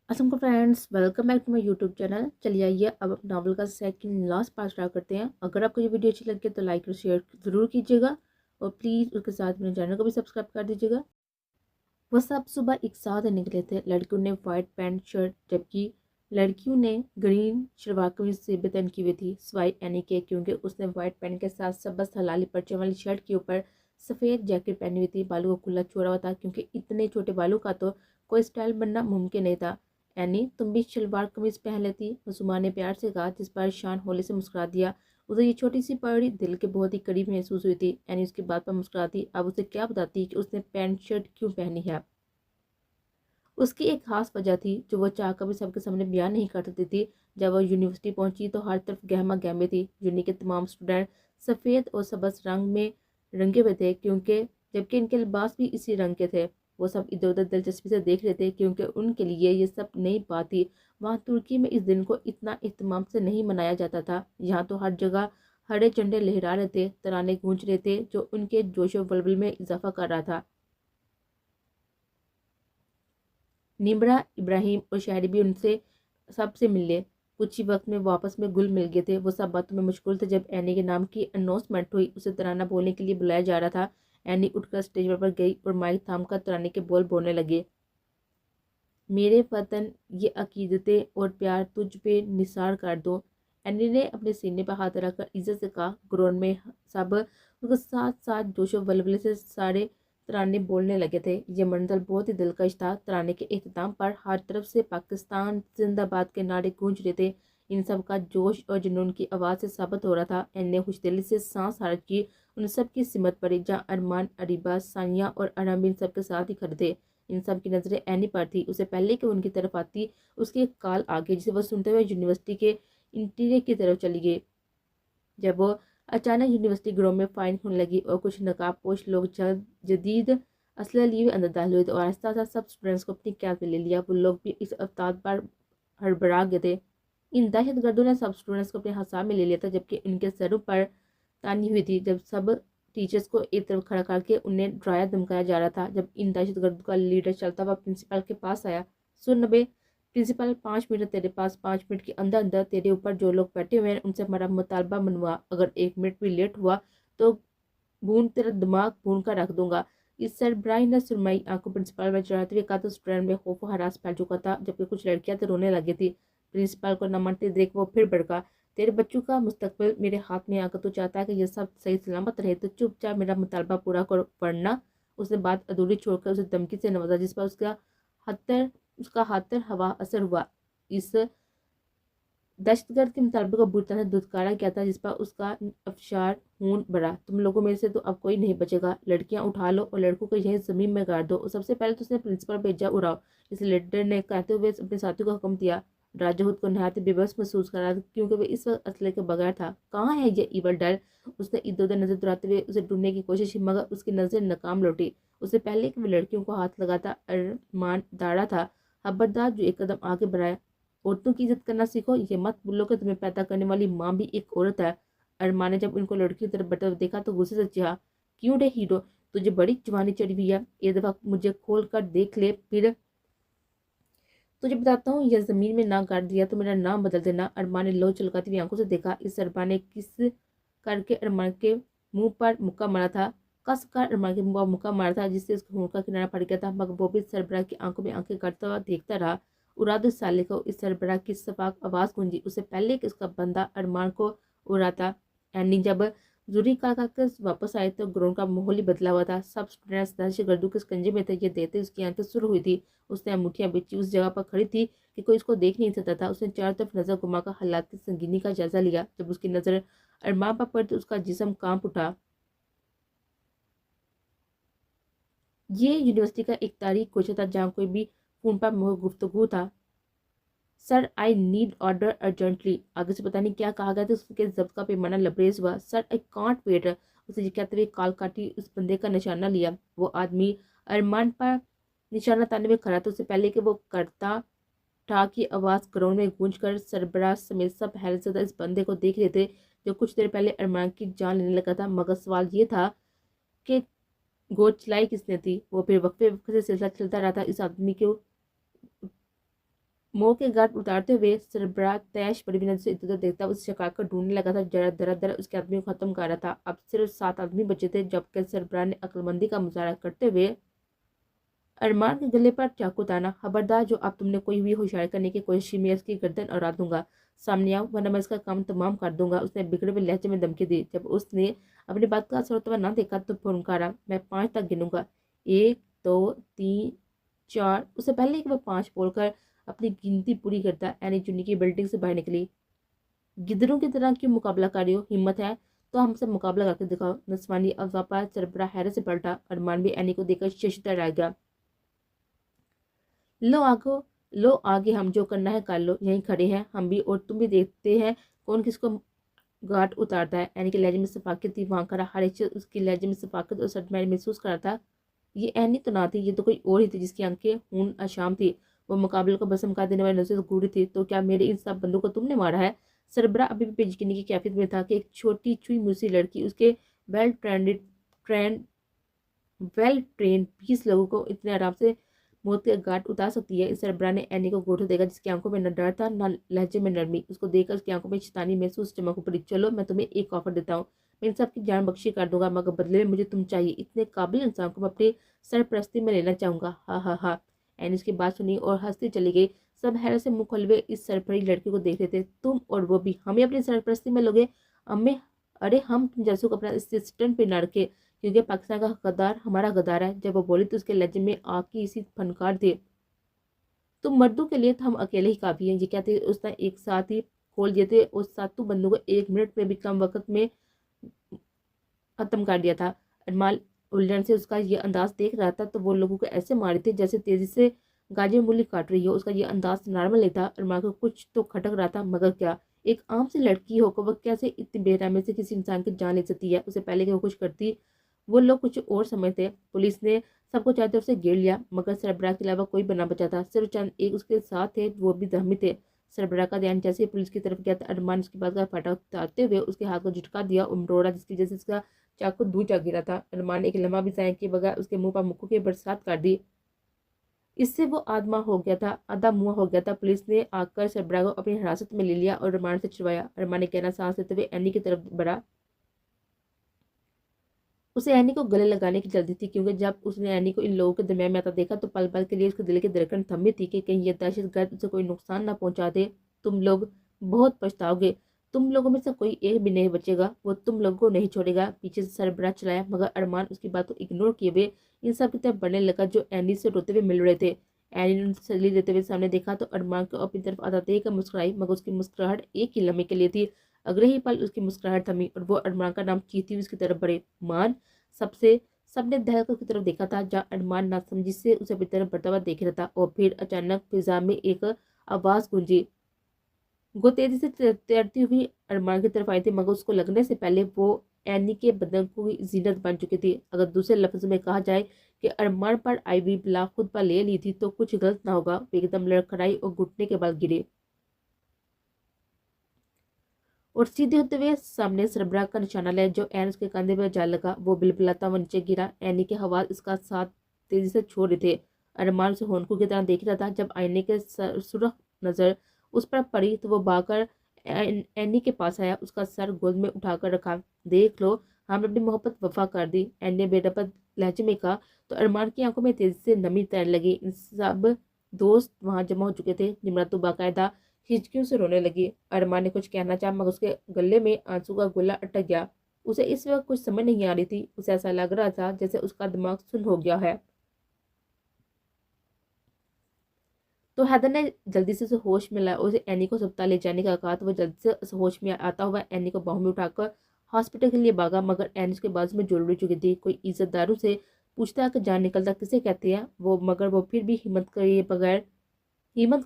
Aslam friends, welcome back to my YouTube channel. चलिए आइए अब नॉवल का सेकंड लास्ट पार्ट स्टार्ट करते हैं। अगर आपको ये वीडियो अच्छी लगे तो लाइक और शेयर ज़रूर कीजिएगा और प्लीज़ उसके साथ मेरे चैनल को भी सब्सक्राइब कर दीजिएगा। वह सब सुबह एक साथ निकले थे। लड़कियों ने वाइट पैंट शर्ट जबकि लड़कियों ने ग्रीन शलवार कमीज से बेतन की हुई थी, सिवाय एनी के, क्योंकि उसने वाइट पैंट के साथ सबस हलाली पर्चे वाली शर्ट के ऊपर सफ़ेद जैकेट पहनी हुई थी। बालों को खुला छोड़ा हुआ था क्योंकि इतने छोटे बालों का तो कोई स्टाइल बनना मुमकिन नहीं था। एनी, तुम भी शलवार कमीज पहन लेती, मसूमा ने प्यार से कहा, जिस पर शान होली से मुस्कुरा दिया। उसे ये छोटी सी पगड़ी दिल के बहुत ही करीब महसूस हुई थी। एनी उसकी बात पर मुस्कुराती। अब उसे क्या बताती कि उसने पैंट शर्ट क्यों पहनी है। उसकी एक खास वजह थी जो वह चाह कभी सबके सामने बयान नहीं कर सकती थी। जब वह यूनिवर्सिटी पहुंची तो हर तरफ गहमा गहमी थी। यूनि के तमाम स्टूडेंट सफ़ेद और सबज रंग में रंगे हुए थे, क्योंकि जबकि इनके लिबास भी इसी रंग के थे। वो सब इधर उधर दिलचस्पी से देख रहे थे क्योंकि उनके लिए ये सब नई बात थी। वहाँ तुर्की में इस दिन को इतना एहतमाम से नहीं मनाया जाता था। यहाँ तो हर जगह हरे झंडे लहरा रहे थे, तराने गूंज रहे थे जो उनके जोशो वलवल में इजाफा कर रहा था। निम्रा, इब्राहिम और शायरी भी उनसे सबसे मिले। कुछ ही वक्त में वापस में गुल मिल गए थे। वो सब बातों में मशगूल थे जब एनी के नाम की अनाउंसमेंट हुई। उसे तराना बोलने के लिए बुलाया जा रहा था। एनी उठकर स्टेज पर गई और माइक थामकर तराने के बोल बोलने लगे। मेरे वतन, ये अकीदतें और प्यार तुझ पे निसार कर दो। एनी ने अपने सीने पर हाथ रखकर इज्जत से कहा। ग्राउंड में सब उसके साथ साथ जोशो वलवले से सारे तराने बोलने लगे थे। ये मंजर बहुत ही दिलकश था। तराने के इख्तिताम पर हर तरफ से पाकिस्तान जिंदाबाद के नारे गूंज रहे थे। इन सब का जोश और जुनून की आवाज़ से साबित हो रहा था। एन ने खुशदिली से सांस हल्की की। उन सब की सिमत पड़ी जहाँ अरमान, अरीबा, सानिया और अरम इन सब के साथ ही खड़े थे। इन सब की नज़रें एनी पर थी। उसे पहले कि उनकी तरफ आती उसकी एक कॉल आ गई, जिसे वह सुनते हुए यूनिवर्सिटी के इंटीरियर की तरफ चली गई। जब वो अचानक यूनिवर्सिटी ग्राउंड में फायरिंग होने लगी और कुछ नकाबपोश लोग जदीद असलह लिए हुए अंदर दाखिल हुए थे और आहिस्ता आहिस्ता सब स्टूडेंट्स को अपनी कैद में ले लिया। वो लोग भी इस अवतार पर हड़बड़ा गए थे। इन दहशत गर्दों ने सब स्टूडेंट्स को अपने हिसाब में ले लिया था, जबकि उनके सरों पर तानी हुई थी। जब सब टीचर्स को एक तरफ खड़ा करके उन्हें डराया धमकाया जा रहा था। जब इन दहशत गर्दों का लीडर चलता हुआ प्रिंसिपल के पास आया। सुन बे प्रिंसिपल, 5 मिनट तेरे पास, 5 मिनट के अंदर अंदर तेरे ऊपर जो लोग बैठे हुए हैं उनसे हमारा मुतालबा मनवा। अगर 1 मिनट भी लेट हुआ तो भून तेरा दिमाग भून कर रख दूंगा। इस सरबराही ने सुरमई आंखों प्रिंसिपल में चढ़ाते हुए कहा तो स्टूडेंट में खौफ हरास फैल चुका था, जबकि कुछ लड़कियां तो रोने लगी थी। प्रिंसिपल को न मानते देख वो फिर भड़का। तेरे बच्चों का मुस्तकबिल मेरे हाथ में आकर तो चाहता है कि यह सब सही सलामत रहे, तो चुपचाप मेरा मुतालबा पूरा कर, वरना। उसने बात अधूरी छोड़कर उसे धमकी से नवाजा, जिस पर उसका हतर हवा असर हुआ। इस दहशतगर्द के मुतालबे को बुरी तरह से धुतकारा गया था, जिस पर उसका अफशार खून बढ़ा। तुम लोगों में से तो अब कोई नहीं बचेगा। लड़कियां उठा लो और लड़कों को यही जमीन में गाड़ दो। और सबसे पहले तो उसने प्रिंसिपल भेजा उड़ाओ। इस लीडर ने कहते हुए अपने साथियों को हुक्म दिया। राजा खुद को नहायत बेबस महसूस कर रहा था क्योंकि वह इस वक्त असले के बगैर था। कहाँ है ये ईवल डर? उसने इधर उधर नजर दौड़ाते हुए उसे ढूंढने की कोशिश की, मगर उसकी नजर नाकाम लौटी। उससे पहले कि वह लड़कियों को हाथ लगाता अरमान दाड़ा था। खबरदार जो एक कदम आगे बढ़ाया। औरतों की इज्जत करना सीखो। ये मत भूलो कि तुम्हें पैदा करने वाली माँ भी एक औरत है। अरमान ने जब उनको लड़की की तरफ बढ़ते हुए देखा तो गुस्से से चिढ़ा। क्यों रे हीरो, तुझे बड़ी जवानी चढ़ी हुई है। एक दफा मुझे खोल कर देख ले, फिर तुझे बताता हूँ। यह जमीन में ना गाड़ दिया तो मेरा नाम बदल देना। अरमान ने लो चलकाती हुई आंखों से देखा। इस अरमान ने किस करके अरमान के मुंह पर मुक्का मारा था। कस कर अरमान के मुंह पर मुक्का मारा था, जिससे उसके खून का किनारा फट गया था। मगर वो भी सरबराह की आंखों में आंखें करता हुआ देखता रहा। उरादु साले को इस सरबराह की सफाक आवाज गूंजी। उससे पहले कि उसका बंदा अरमान को उड़ाता। एंडी जब जूरी का वापस आए तो ग्राउंड का माहौल ही बदला हुआ था। सब स्टूडेंट्स दहशत गर्दों के शिकंजे में थे। ये देखते उसकी आंखें सुर हुई थी। उसने अंगूठियां बेची उस जगह पर खड़ी थी कि कोई उसको देख नहीं सकता था। उसने चारों तरफ नजर घुमाकर हालात की संगीनी का जायजा लिया। जब उसकी नजर अरमान पर पड़ी तो उसका जिस्म कांप उठा। ये यूनिवर्सिटी का एक तारीख कोचा था जहाँ कोई भी फोन पर गुफ्तगू था। Sir, I need order urgently. आगे से पता नहीं क्या कहा गया था। उसके जब्त का पैमाना लबरेज हुआ। Sir, I can't wait. उसे ये कहते हुए कॉल काटी। उस बंदे का निशाना लिया। वो आदमी अरमान पर निशाना ताने में खड़ा था। उससे पहले कि वो करता ठा की आवाज ग्राउंड में गूंज कर सरबराह समेत सब हैरत ज़दा इस बंदे को देख रहे थे जो कुछ देर पहले अरमान की जान लेने लगा था। मगर सवाल ये था कि गोद चलाई किसने थी। वो फिर वक्फे वक्फे से सिलसिला चलता रहा था। इस आदमी को मुंह के गांठ उतारते हुए सरबराह तैश बड़ी नजर से इधर उधर देखता उस शिकार को ढूंढने लगा था। जरा दरा दरा उसके आदमी को खत्म कर रहा था। अब सिर्फ 7 आदमी बचे थे, जबकि सरबराह ने अक्लमंदी का मुजाहरा करते हुए अरमान के गले पर चाकू ताना। खबरदार, जो अब तुमने कोई भी होशियारी करने की कोशिश की, मैं इसकी गर्दन उड़ा दूंगा। सामने आओ वरना मैं इसका काम तमाम कर दूंगा, उसने बिगड़े हुए लहजे में धमकी दी। जब उसने अपनी बात का असर होता हुआ ना देखा तो फुनकारा, मैं 5 तक गिनूंगा, 1 2 3 4। उससे पहले कि वह 5 बोलकर अपनी गिनती पूरी करता, एनी चुन्नी की बिल्डिंग से बाहर निकली। गिदड़ों की तरह क्यों मुकाबला कर रही हो? हिम्मत है तो हमसे मुकाबला करके दिखाओ। नस्वानी अफवाह पर सरबराह हैरत से पलटा। अरमान भी एनी को देखकर शर्मिंदा रह गया। लो आगो, लो आगे, हम जो करना है कर लो, यहीं खड़े हैं हम भी और तुम भी, देखते हैं कौन किसको गांठ उतारता है। एनी के लहजे में सफाकत थी, वहां खड़ा हर एक शख्स उसके लहजे में सफाकत और सटमैल महसूस कर रहा था। ये एनी तो ना थी, ये तो कोई और ही थी जिसकी आंखें खून अशाम थी। वो मुकाबले को भस्म कर देने वाली नजर से घूरी थी। तो क्या मेरे इन सब बंदों को तुमने मारा है? सरबरा अभी भी बेयकीनी की कैफियत में था कि एक छोटी छुई मुसी लड़की उसके वेल ट्रेंड वेल ट्रेन 20 लोगों को इतने आराम से मौत के घाट उतार सकती है। इस सरबराह ने एनी को घूरते देखा, जिसकी आंखों में न डर था न लहजे में नरमी। उसको देखकर उसकी आंखों में शैतानी महसूस चमक पड़ी। चलो, मैं तुम्हें एक ऑफर देता हूँ, मैं इन सब की जान बख्शी कर दूंगा, मगर बदले में मुझे तुम चाहिए। इतने काबिल इंसान को मैं अपनी सरपरस्ती में लेना चाहूंगा। हा हा हा। एनी उसकी बात सुनी और हंसती चली गई। सब हैरत से मुंह खोले इस सरफरी लड़की को देख रहे थे। तुम और वो भी हमें अपनी सरपरस्ती में लोगे? अम्मे, अरे हम तुम जैसों को अपना असिस्टेंट पे ना रखे, क्योंकि पाकिस्तान का गद्दार हमारा गद्दार है। जब वो बोली तो उसके लहजे में आग की इसी फनकार थे। तो मर्दों के लिए तो हम अकेले ही काफी हैं, ये कहते उसने एक साथ ही खोल दिए थे और सातों बंदों को 1 मिनट में भी कम वक्त में खत्म कर दिया था। अरमान उलझन से उसका ये अंदाज देख रहा था, तो वो लोगों को ऐसे मारे थे जैसे तेजी से गाजर मूली काट रही हो। उसका ये अंदाज नॉर्मल नहीं था। अरमान को कुछ तो खटक रहा था, मगर क्या? एक आम सी लड़की होकर वह कैसे इतनी बेरहमी से किसी इंसान की जान ले सकती है? उसे पहले कि वो कुछ करती, वो लोग कुछ और समझते। पुलिस ने सबको चारों तरफ से घेर लिया, मगर सरबराह के अलावा कोई बना बचा था। सिर्फ चंद एक उसके साथ थे, वो भी दहमी थे। सरबराह का ध्यान जैसे ही पुलिस की तरफ गया था, अरमान उसकी बात का फाटा उतारते हुए उसके हाथ को झटका दिया और मरोड़ा, जिसकी वजह से उसका चाकू दूर जा गिरा था। अरमान ने एक लम्हा भी जाया किए बगैर उसके मुंह पर मुक्कों की बरसात कर दी। इससे वो आदमा हो गया था, आधा मुंह हो गया था। पुलिस ने आकर सरबराह को अपनी हिरासत में ले लिया और अरमान से छुड़वाया। अरमान ने कहना सांस लेते हुए एनी की तरफ बढ़ा। उसे एनी को गले लगाने की जल्दी थी, क्योंकि जब उसने एनी को इन लोगों के दरमियान में आता देखा तो पल पल के लिए उसके दिल की धड़कन थमी थी कि कहीं ये दहशतगर्द उसे कोई नुकसान ना पहुंचा दे। तुम लोग बहुत पछताओगे, तुम लोगों में से कोई एक भी नहीं बचेगा, वो तुम लोगों को नहीं छोड़ेगा। पीछे से सरबराह चलाया, मगर अरमान उसकी बात को इग्नोर किए हुए इन सब की तरफ बढ़ने लगा जो एनी से रोते हुए मिल रहे थे। एनी ने उनसे सली देते हुए सामने देखा तो अरमान को अपनी तरफ आता देख कर मुस्कुराई, मगर उसकी मुस्कुराहट एक ही लम्हे के लिए थी। अगले ही पल उसकी मुस्कुराहट थमी और वो अरमान का नाम चीखती हुई उसकी तरफ बढ़े। मान सबसे सबने दहशत की तरफ देखा था, जहाँ अरमान नासमझी से उसे अपनी तरफ बढ़ता हुआ देख रहा था। और फिर अचानक फिजा में एक आवाज गूंजी। वो तेजी से तैरती हुई अरमान की तरफ आई थी, मगर उसको लगने से पहले वो एनी के बदन को जीनत बन चुकी थी। अगर दूसरे लफ्ज में कहा जाए कि अरमान पर आई हुई बला खुद पर ले ली थी, तो कुछ गलत ना होगा। वो एकदम लड़खड़ाई और घुटने के बल गिरे और सीधे होते हुए सामने सरबराह का निशाना लिया, जो एन उसके कंधे पर जा लगा। वो बिलबिलाता हुआ नीचे गिरा। एनी के हवा इसका साथ तेजी से छोड़ रहे थे। अरमान उसे होनकू की तरह देख रहा था। जब आईने के सुरख नजर उस पर पड़ी तो वो भागकर एनी के पास आया, उसका सर गोद में उठाकर रखा। देख लो, हमने अपनी मोहब्बत वफा कर दी, एनी ने बेरपत लहजे में कहा। तो अरमान की आंखों में तेजी से नमी तैरने लगी। इन सब दोस्त वहां जमा हो चुके थे। निम्रत तो बाकायदा हिचकियों से रोने लगी। अरमान ने कुछ कहना चाहा, मगर उसके गले में आंसू का गोला अटक गया। उसे इस वक्त कुछ समझ नहीं आ रही थी। उसे ऐसा लग रहा था जैसे उसका दिमाग सुन्न हो गया है। तो हैदर ने जल्दी से उसे होश में लाया और उसे एनी को अस्पताल ले जाने का कहा। तो वो जल्दी से होश में आता हुआ एनी को बाहों में उठाकर हॉस्पिटल के लिए भागा, मगर एनी उसके बाजू में जुड़ चुकी थी। कोई इज्जतदारों से पूछता कि जान निकलता किसे कहते हैं वो, मगर वो फिर भी हिम्मत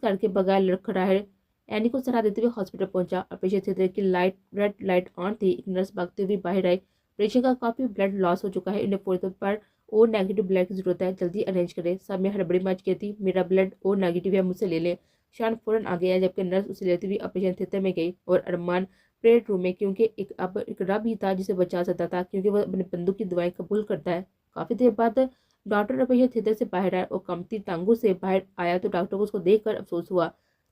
करके बगैर लड़खड़ाए एनी को सलाह देते हुए हॉस्पिटल पहुंचा। ऑपरेशन थिएटर की रेड लाइट ऑन थी। एक नर्स भागते हुए बाहर आई। पेशेंट का काफी ब्लड लॉस हो चुका है, इन्हें फौरी तौर पर ओ नेगेटिव ब्लड की जरूरत है, जल्दी अरेंज करें। सब में हड़बड़ी मच गई थी। मेरा ब्लड ओ नेगेटिव है, मुझसे ले लें। शान फौरन आ गया, जबकि नर्स उसे लेती हुई ऑपरेशन थिएटर में गई और अरमान प्रेड रूम में, क्योंकि एक रब ही था जिसे बचा सकता था, क्योंकि वह अपने बंदूक की दवाएं कबूल करता है। काफी देर बाद डॉक्टर ऑपरेशन थिएटर से बाहर आया और कमती टांगों से बाहर आया तो डॉक्टर को उसको देखकर अफसोस हुआ।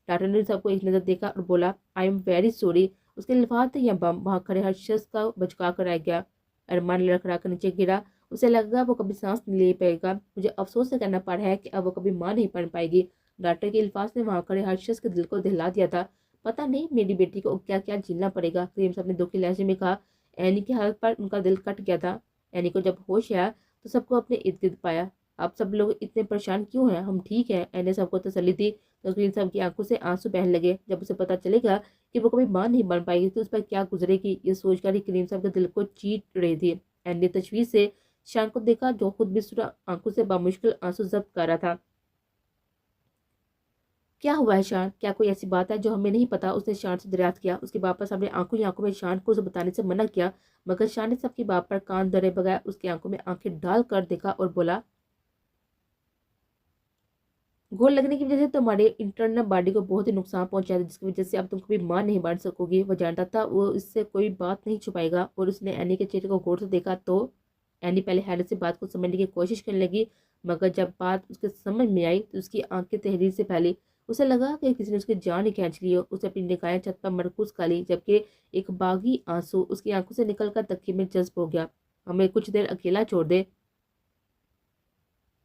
डॉक्टर ने सबको एक नज़र देखा और बोला, आई एम वेरी सॉरी। उसके अल्फाज थे या बम वहाँ खड़े हर शख्स का बचका कर रह गया। अरमान लड़खड़ा कर नीचे गिरा। उसे लगा वो कभी सांस नहीं ले पाएगा। मुझे अफसोस से कहना पड़ रहा है कि अब वो कभी माँ नहीं बन पाएगी। डॉक्टर के अल्फाज ने वहाँ खड़े हर शख्स के दिल को दहला दिया था। पता नहीं मेरी बेटी को क्या क्या झेलना पड़ेगा, करीम साहब ने दुखी लहजे में कहा। एनी की हालत पर उनका दिल कट गया था। एनी को जब होश आया तो सबको अपने इर्द गिर्द पाया। आप सब लोग इतने परेशान क्यों हैं? हम ठीक हैं, एनी सबको तसल्ली दी। तो करीम साहब की आंखों से आंसू बहने लगे। जब उसे पता चलेगा कि वो कभी मां नहीं बन पाएगी तो उस पर क्या गुजरेगी, ये सोचकर ही करीम साहब के दिल को चीर रही थी। एनी ने तशवीश से शान को देखा जो खुद भी सुरा आंखों से बामुश्किल आंसू जब्त कर रहा था। क्या हुआ है शान? क्या कोई ऐसी बात है जो हमें नहीं पता? उसने शान से दरियाफ्त किया। उसके बाप पर सामने आंखों ही आंखों में शान को उसे बताने से मना किया, मगर शान ने सबकी बाप पर कान धरे बगैर उसकी आंखों में आंखें डाल कर देखा और बोला, गोल लगने की वजह से तुम्हारे इंटरनल बॉडी को बहुत ही नुकसान पहुंचा है, जिसकी वजह से अब तुम कभी मां नहीं बन सकोगी। वो जानता था वो इससे कोई बात नहीं छुपाएगा और उसने एनी के चेहरे को गौर से देखा तो एनी पहले हैरत से बात को समझने की कोशिश करने लगी, मगर जब बात उसके समझ में आई तो उसकी आंखें तहरीर से फैली। उसे लगा कि किसी ने उसकी जान ही खींच ली हो। उसे अपनी निगाहें छत पर मरकूज कर ली, जबकि एक बागी आंसू उसकी आंखों से निकलकर तकिए में जज्ब हो गया। हमें कुछ देर अकेला छोड़ दे।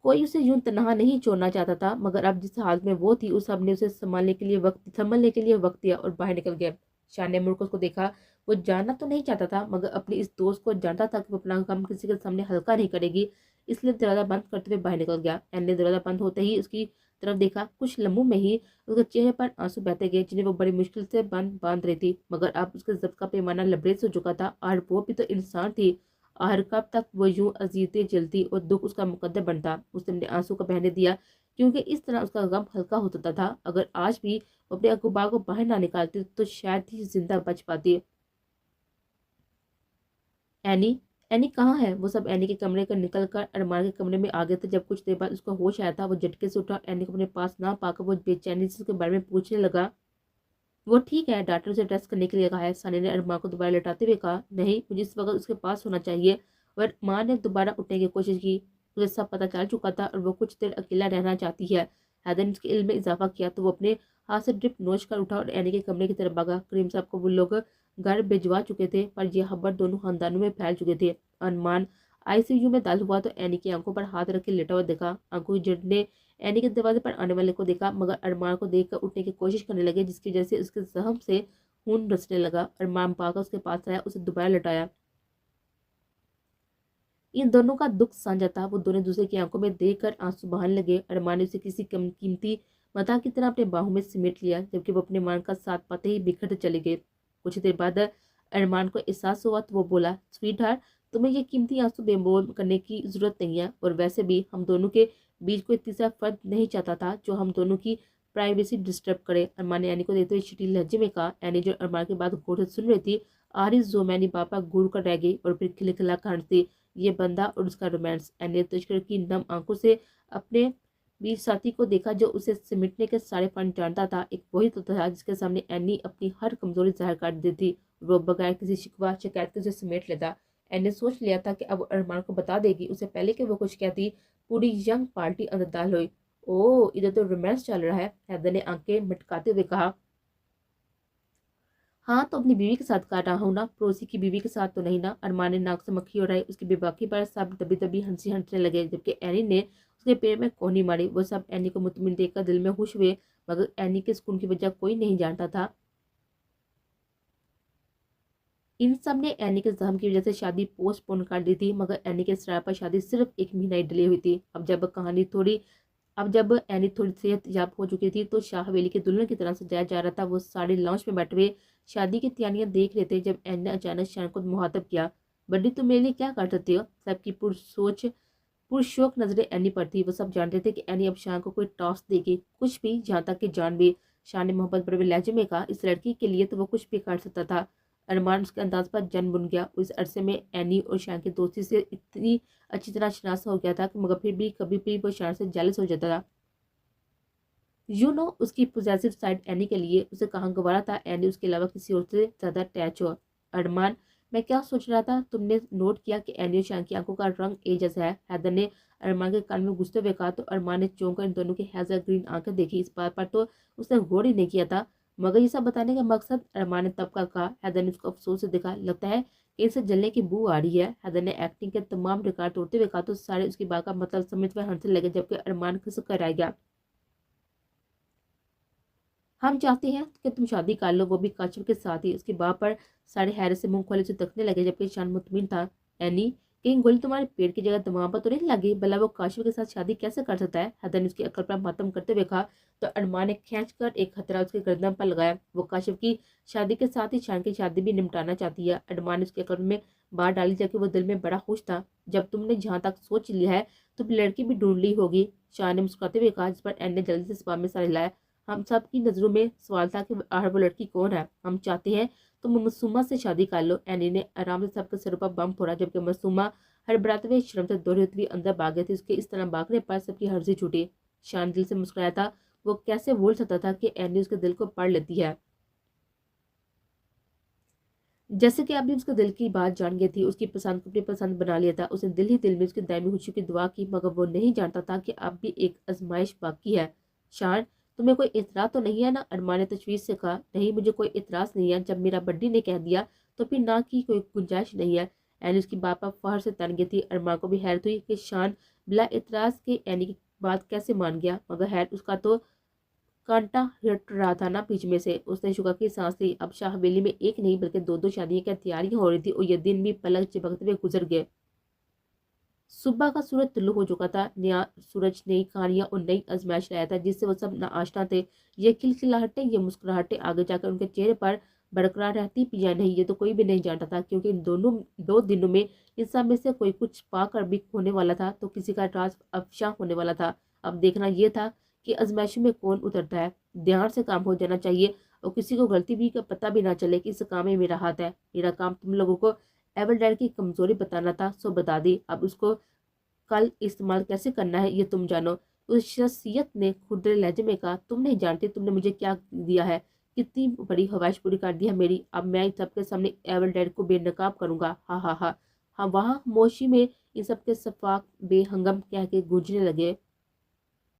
कोई उसे यूं तनहा नहीं छोड़ना चाहता था, मगर अब जिस हालत में वो थी उस सब ने उसे संभलने के लिए वक्त दिया और बाहर निकल गया। शान ने मुड़कर उसको देखा। वो जानना तो नहीं चाहता था, मगर अपनी इस दोस्त को जानता था कि वो अपना गम किसी के सामने हल्का नहीं करेगी, इसलिए दरवाजा बंद करते हुए बाहर निकल गया। एन ने दरवाजा बंद होते ही उसकी तरफ देखा। कुछ लम्हों में ही उसके चेहरे पर आंसू बहते गए, जिन्हें वो बड़ी मुश्किल से बांध रही थी, मगर अब उसके जब्त का पैमाना लबरेज हो चुका था। और वो भी तो इंसान थी। आखिर कब तक वो यूं अजीतें जलती और दुख उसका मुकद्दर बनता? उसने अपने आंसू को बहने दिया, क्योंकि इस तरह उसका गम हल्का होता था। अगर आज भी वो अपने गुबार को बाहर ना निकालती तो शायद ही जिंदा बच पाती। एनी, एनी कहाँ है? वो सब एनी के कमरे का निकल कर अरमान के कमरे में आ गए थे। जब कुछ देर बाद उसको होश आया था, वो झटके से उठा। एनी को अपने पास ना पाकर वो बेचैनी से उसके बारे में पूछने लगा। वो ठीक है, डॉक्टर उसे टेस्ट करने के लिए कहा है, सानी ने अरमान को दोबारा लेटाते हुए कहा। नहीं, मुझे इस वक्त उसके पास होना चाहिए। और माँ ने दोबारा उठने की कोशिश की। उसे सब पता चल चुका था और वो कुछ देर अकेला रहना चाहती है। हैदर ने उसके इल्म में इजाफा किया तो वो अपने हाथ से ड्रिप नोच कर उठा और एनी के कमरे की तरफ भागा। करीम साहब को वो लोग घर भिजवा चुके थे, पर यह खबर दोनों खानदानों में फैल चुके थे। अरमान आईसीयू में दाखिल हुआ तो एनी की आंखों पर हाथ रख के लेटा हुआ देखा। आंखों की झट ने एनी के दरवाजे पर आने वाले को देखा, मगर अरमान को देखकर उठने की कोशिश करने लगे, जिसकी वजह से उसके जख्म से खून रसने लगा। अरमान पाकर उसके पास आया, उसे दोबारा लटाया। इन दोनों का दुख साझा था। वो दोनों दूसरे की आंखों में देखकर आंसू बहाने लगे। अरमान ने उसे किसी कम कीमती मता की तरह अपने बाहों में सिमट लिया, जबकि वो अपने मान का साथ पाते ही बिखरते चले गए। कुछ देर बाद अरमान को एहसास हुआ तो वो बोला, स्वीट हार्ट, तुम्हें ये कीमती आंसू बेमोल करने की जरूरत नहीं है, और वैसे भी हम दोनों के बीच कोई तीसरा फर्द नहीं चाहता था जो हम दोनों की प्राइवेसी डिस्टर्ब करे। अरमान ने एनी को देते हुए छिटी लहजे में कहा। एनी जो अरमान की बात गौर से सुन रही थी, आरिस जो मैनी बापा घूर कर रह गई और फिर खिलखिला कर हंसती। ये बंदा और उसका रोमांस। एनी ने तुझकर की नम आंखों से अपने वीर साथी को देखा, जो उसे सिमटने के सारे फन जानता था। एक वही तो था जिसके सामने एनी अपनी हर कमजोरी जाहिर कर देती। वो बगैर किसी शिकवा शिकायत के उसे समेट लेता। एनी ने सोच लिया था कि अब अरमान को बता देगी, उससे पहले कि वो कुछ कहती पूरी यंग पार्टी अंदर दाखिल हुई। ओ, इधर तो रोमांस चल रहा है, हैदर ने आंखें मटकाते हुए कहा। हाँ, तो अपनी बीवी के साथ कर रहा हूँ ना, पड़ोसी की बीवी के साथ तो नहीं ना। अरमान ने नाक से मक्खी उड़ाई। उसकी बेबाकी पर सब दबी दबी हंसने लगे, जबकि एनी ने उसके पैर में कोहनी मारी। वो सब एनी को मुतमिन देखकर दिल में खुश हुए, मगर एनी के सुकून की वजह कोई नहीं जानता था। इन सब ने एनी के जख्म की वजह से शादी पोस्टपोन कर दी थी, मगर एनी के इसरार पर शादी सिर्फ एक महीना ही डिले हुई थी। अब जब एनी थोड़ी सेहत याब हो चुकी थी तो शाह हवेली के दुल्हन की तरह सजाया जा रहा था। वो सारे लॉन्च में बैठे हुए शादी की तैयारियां देख रहे थे, जब एनी ने अचानक शान को मुहातब किया। बड्डी, तुम मेरे लिए क्या कर सकती हो? सबकी पुरशोक नजरें एनी पर थी। वो सब जानते थे कि एनी अब शान को कोई टॉस देगी, कुछ भी, जहाँ तक कि जान भी। शान ने मोहब्बत भरे लहजे में कहा, इस लड़की के लिए तो वो कुछ भी कर सकता था। अरमान उसके अंदाज पर जन बुन गया। उस अरसे में एनी और शान की दोस्ती से इतनी अच्छी तरह शनासा हो गया था, मगर फिर भी कभी भी वो शान से जेलस हो जाता था। उसकी पोजेसिव साइड एनी के लिए उसे कहाँ गवारा था एनी उसके अलावा किसी और से ज्यादा अटैच हो। अरमान मैं क्या सोच रहा था, तुमने नोट किया कि एनी और शान की आंखों का रंग एक जैसा है? हैदर ने अरमान के कान में घुसते हुए कहा तो अरमान ने चौंक कर इन दोनों की हैजर ग्रीन आंखें देखी। इस बात पर तो उसने गौर ही नहीं किया था, मगर ये सब बताने का मकसद? अरमान ने तब का कहा। हैदर ने उसको अफसोस से देखा। लगता है कि इनसे जलने की बू आ रही है। हैदर ने एक्टिंग के तमाम रिकॉर्ड तोड़ते हुए कहा तो सारे उसकी बात का मतलब समझ कर हंसने लगे, जबकि अरमान खिसक कर रह गया। हम चाहते हैं कि तुम शादी कर लो, वो भी काशिफ के साथ ही। उसकी बात पर सारे हैरत से मुंह खोले से तकने लगे, जबकि शान मुतमिन था। एनी, कहीं गोली तुम्हारे पेट की जगह दिमाग पर तो नहीं लगी? भला वो काशिफ के साथ शादी कैसे कर सकता है? हैदर ने उसकी अकल पर मातम करते हुए कहा तो अरमान ने खींच कर एक खतरा उसके गर्दन पर लगाया। वो काशिफ की शादी के साथ ही शान की शादी भी निपटाना चाहती है। अरमान ने उसकी अकल में बात डाली, जबकि वो दिल में बड़ा खुश था। जब तुमने जहाँ तक सोच लिया है तो लड़की भी ढूंढ ली होगी, शान ने मुस्कुराते हुए कहा, जिस पर एन ने जल्दी से इस बात में सर हिलाया। हम सब की नजरों में सवाल था कि आखिर वो लड़की कौन है। हम चाहते हैं तुम मासूमा से शादी कर लो। एनी ने आराम से सबके सिरों पर बम फोड़ा, जबकि मासूमा हड़बड़ाते हुए शर्म से दौड़ती हुई अंदर भाग गई थी। उसके इस तरह भागने पर सबकी हर्जी छूटी। शान दिल से मुस्कुराया था। वो कैसे भूल सकता था कि एनी उसके दिल को पढ़ लेती है, जैसे कि अभी उसके दिल की बात जान गई थी। उसकी पसंद को अपनी पसंद बना लिया था। उसने दिल ही दिल में उसकी दायमी खुशी की दुआ की, मगर वो नहीं जानता था कि अब भी एक आजमाइश बाकी है। शान, तुम्हें कोई इतराज तो नहीं है ना? अरमान ने तशवीश से कहा। नहीं, मुझे कोई इतराज नहीं है। जब मेरा बड्डी ने कह दिया तो फिर ना की कोई गुंजाइश नहीं है। एनी उसकी बात पर फहर से तन गई थी। अरमान को भी हैरत हुई कि शान बिला इतराज के एनी की बात कैसे मान गया, मगर हैर उसका तो कांटा हट रहा था ना बीच में से। उसने शुक्र की सांस ली। अब शाह हवेली में एक नहीं बल्कि दो दो शादियों की तैयारियां हो रही थी, और ये दिन भी पलक झपकते हुए गुजर गए। सुबह का सूरज तुल्लू हो चुका था। नया सूरज नई कहानियां और नई आजमाइश लाया था, जिससे वो सब नाआशना थे। ये खिलखिलाहटें, ये मुस्कुराहटें आगे जाकर उनके चेहरे पर बरकरार रहती भी या नहीं, ये तो कोई भी नहीं जानता था, क्योंकि इन दोनों 2 दिनों में इन सब में से कोई कुछ पाकर भी होने वाला था तो किसी का राज अफशा होने वाला था। अब देखना यह था कि आजमाइशों में कौन उतरता है। ध्यान से काम हो जाना चाहिए और किसी को गलती भी का पता भी ना चले कि इस काम में मेरा हाथ है। मेरा काम तुम लोगों को एवल डैड की कमजोरी बताना था, सो बता दी। अब उसको कल इस्तेमाल कैसे करना है ये तुम जानो। उस शख्सियत ने खुरदरे लहजे में कहा, तुम नहीं जानते तुमने मुझे क्या दिया है, कितनी बड़ी ख्वाहिश पूरी कर दी है मेरी। अब मैं इन सबके सामने एवल डैड को बेनकाब करूंगा। हा हा हा। हाँ, वहाँ खामोशी में इन सबके सफाक बेहंगम कह के गूंजने लगे।